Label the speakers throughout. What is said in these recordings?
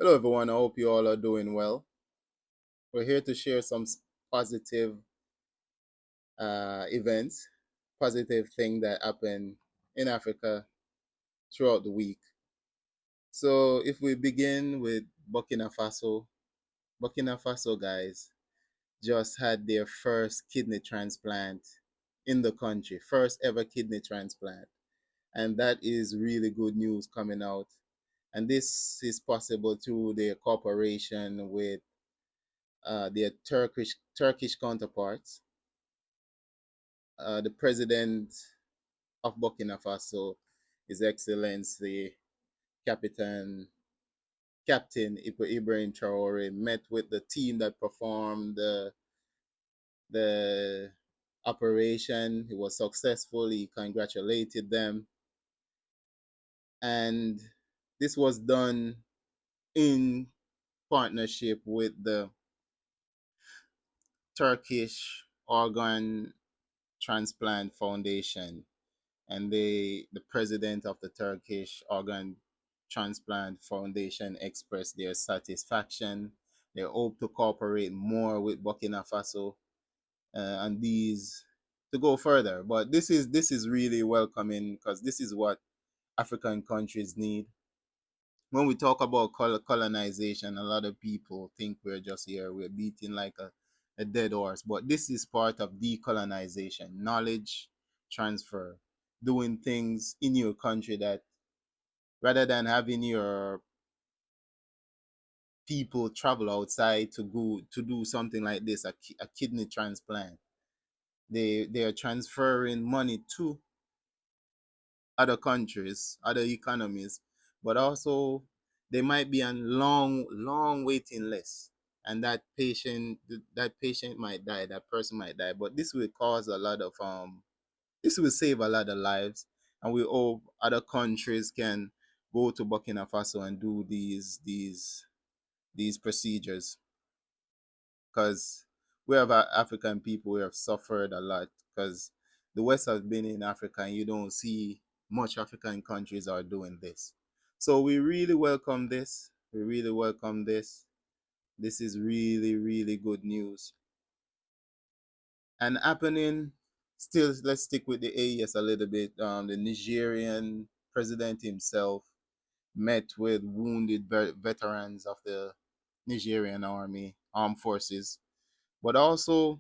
Speaker 1: Hello, everyone. I hope you all are doing well. We're here to share some positive events, positive thing that happened in Africa throughout the week. So, if we begin with Burkina Faso guys just had their first kidney transplant in the country, first ever kidney transplant, and that is really good news coming out. And this is possible through their cooperation with their Turkish counterparts. The president of Burkina Faso, His Excellency Captain Captain Ibrahim Traore, met with the team that performed the operation. He was successful. He congratulated them, and this was done in partnership with the Turkish Organ Transplant Foundation, and the president of the Turkish Organ Transplant Foundation expressed their satisfaction. They hope to cooperate more with Burkina Faso and these to go further. But this is really welcoming because this is what African countries need. When we talk about colonization, a lot of people think we're just here, we're beating like a dead horse. But this is part of decolonization, knowledge transfer, doing things in your country that rather than having your people travel outside to go to do something like this, a kidney transplant. They are transferring money to other countries, other economies, but also they might be on long waiting list, and that patient might die, that person might die. But this will cause a lot of this will save a lot of lives, and we hope other countries can go to Burkina Faso and do these procedures because we have African people who have suffered a lot because the West has been in Africa and you don't see much African countries are doing this. So we really welcome this. We really welcome this. This is really, really good news. And happening, still, let's stick with the AES a little bit. The Nigerian president himself met with wounded veterans of the Nigerian armed forces, but also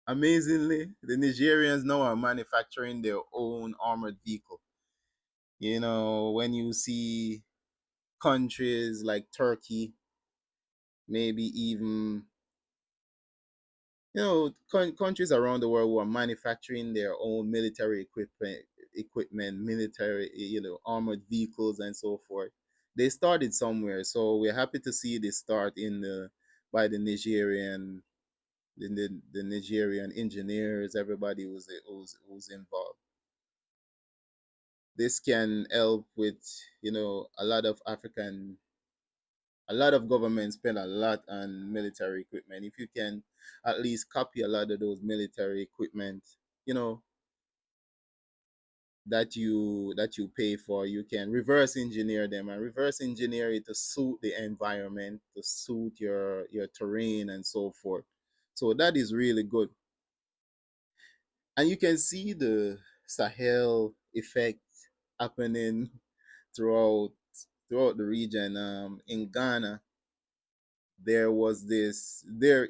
Speaker 1: amazingly, the Nigerians now are manufacturing their own armored vehicle. When you see countries like Turkey, maybe even, countries around the world who are manufacturing their own military equipment, military, armored vehicles and so forth. They started somewhere, so we're happy to see this start by the Nigerian engineers, everybody who's involved. This can help with, a lot of governments spend a lot on military equipment. If you can at least copy a lot of those military equipment, you know that you pay for, you can reverse engineer them and reverse engineer it to suit the environment, to suit your terrain and so forth. So that is really good, and you can see the Sahel effect happening throughout throughout the region. In Ghana, there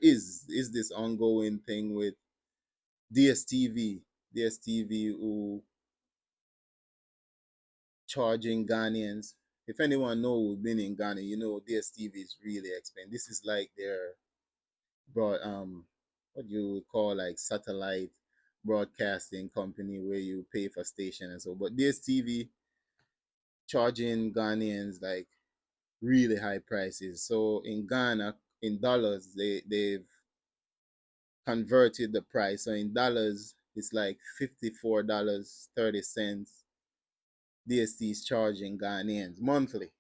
Speaker 1: is this ongoing thing with DSTV, DSTV who charging Ghanaians. If anyone knows been in Ghana, DSTV is really expensive. This is like their broad what you call like satellite broadcasting company where you pay for station and so. But DSTV charging Ghanaians like really high prices. So in Ghana, in dollars, they've converted the price. So in dollars, it's like $54.30 DST is charging Ghanaians monthly.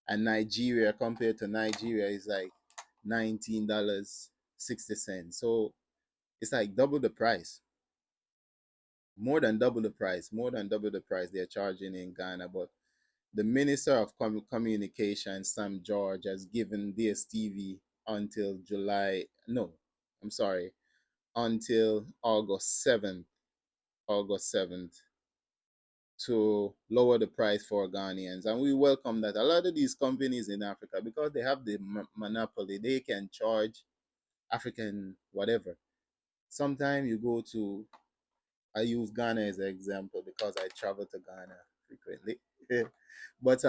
Speaker 1: And Nigeria, compared to Nigeria, is like $19.60. So it's like double the price, more than double the price they're charging in Ghana. But The Minister of Communication, Sam George, has given DSTV until July, no, I'm sorry, until August 7th, to lower the price for Ghanaians. And we welcome that. A lot of these companies in Africa, because they have the monopoly, they can charge African whatever. Sometimes you go to, I use Ghana as an example because I travel to Ghana frequently. But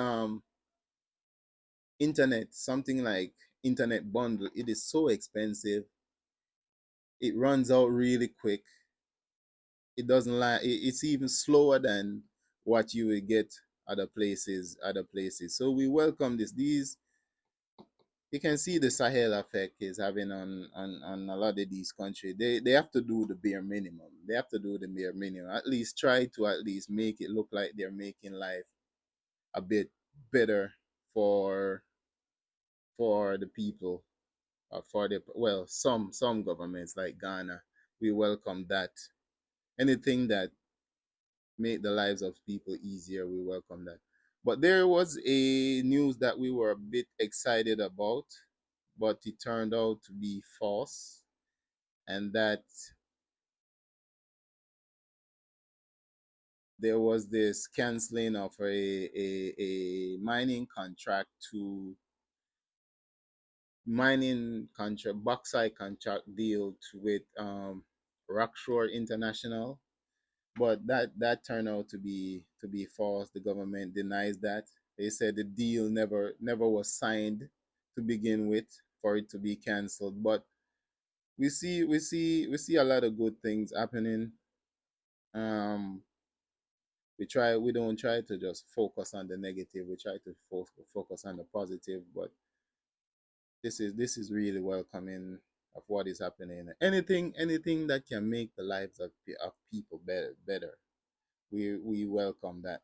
Speaker 1: internet, something like internet bundle, it is so expensive. It runs out really quick. It doesn't like it's even slower than what you will get other places. So we welcome this. These, you can see the Sahel effect is having on a lot of these countries. They have to do the bare minimum. They have to do the bare minimum. At least try to at least make it look like they're making life a bit better for the people, for the, well, some governments like Ghana. We welcome that. Anything that make the lives of people easier, we welcome that. But there was a news that we were a bit excited about, but it turned out to be false, and that there was this canceling of a mining contract to mining contract bauxite contract deal with Rockshore International, but that turned out to be false. The government denies that. They said the deal never was signed to begin with for it to be canceled. But we see a lot of good things happening. Um, we don't try to just focus on the negative. We try to focus on the positive. But this is really welcoming of what is happening. Anything that can make the lives of people better. We welcome that.